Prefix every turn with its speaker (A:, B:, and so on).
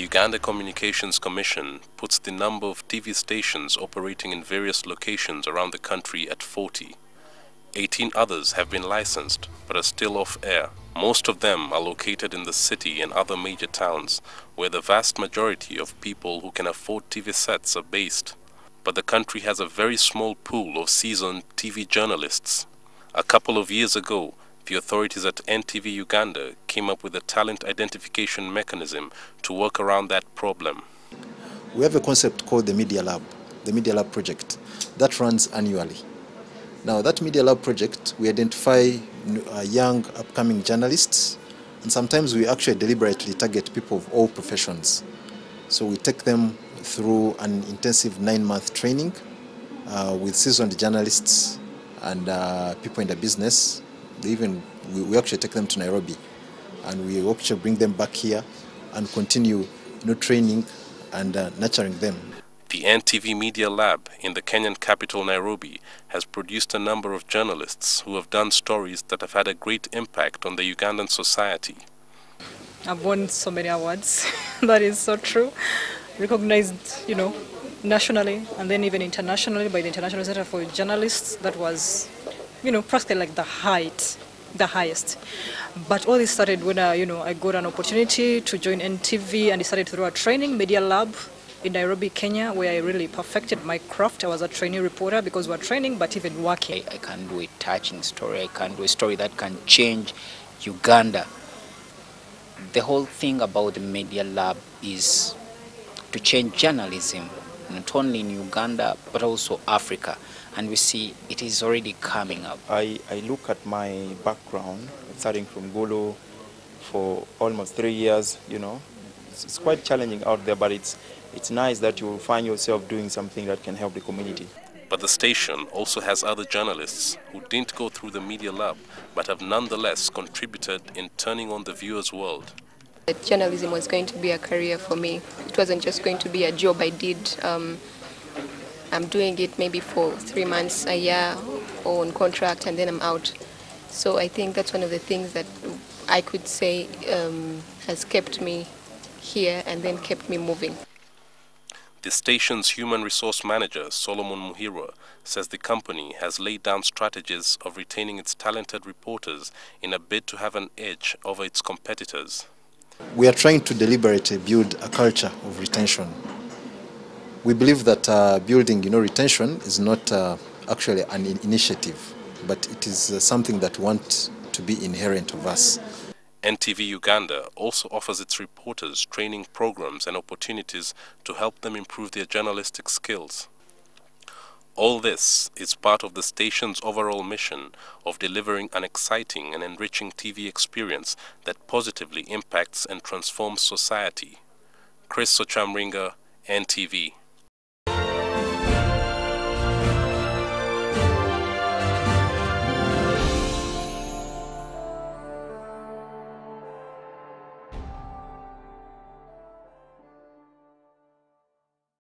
A: Uganda Communications Commission puts the number of TV stations operating in various locations around the country at 40. 18 others have been licensed but are still off air. Most of them are located in the city and other major towns where the vast majority of people who can afford TV sets are based. But the country has a very small pool of seasoned TV journalists. A couple of years ago, the authorities at NTV Uganda came up with a talent identification mechanism to work around that problem.
B: We have a concept called the Media Lab project, that runs annually. Now, that Media Lab project, we identify young upcoming journalists, and sometimes we actually deliberately target people of all professions. So we take them through an intensive 9-month training with seasoned journalists and people in the business. We actually take them to Nairobi, and we actually bring them back here and continue training and nurturing them.
A: The NTV Media Lab in the Kenyan capital Nairobi has produced a number of journalists who have done stories that have had a great impact on the Ugandan society.
C: I've won so many awards. That is so true. Recognized, nationally and then even internationally by the International Center for Journalists. That was, practically like the highest. But all this started when I got an opportunity to join NTV, and it started through a training, Media Lab in Nairobi, Kenya, where I really perfected my craft. I was a trainee reporter because we were training, but even working.
D: I can do a touching story. I can do a story that can change Uganda. The whole thing about the Media Lab is to change journalism, not only in Uganda, but also Africa. And we see it is already coming up.
E: I look at my background, starting from Gulu for almost 3 years, It's quite challenging out there, but it's nice that you find yourself doing something that can help the community.
A: But the station also has other journalists who didn't go through the Media Lab, but have nonetheless contributed in turning on the viewer's world.
F: Journalism was going to be a career for me. It wasn't just going to be a job I did. I'm doing it maybe for 3 months, a year, or on contract, and then I'm out. So I think that's one of the things that I could say has kept me here and then kept me moving.
A: The station's human resource manager, Solomon Muhirwa, says the company has laid down strategies of retaining its talented reporters in a bid to have an edge over its competitors.
B: We are trying to deliberately build a culture of retention. We believe that building, retention is not actually an initiative, but it is something that we want to be inherent of us.
A: NTV Uganda also offers its reporters training programs and opportunities to help them improve their journalistic skills. All this is part of the station's overall mission of delivering an exciting and enriching TV experience that positively impacts and transforms society. Chris Ochamringa, NTV.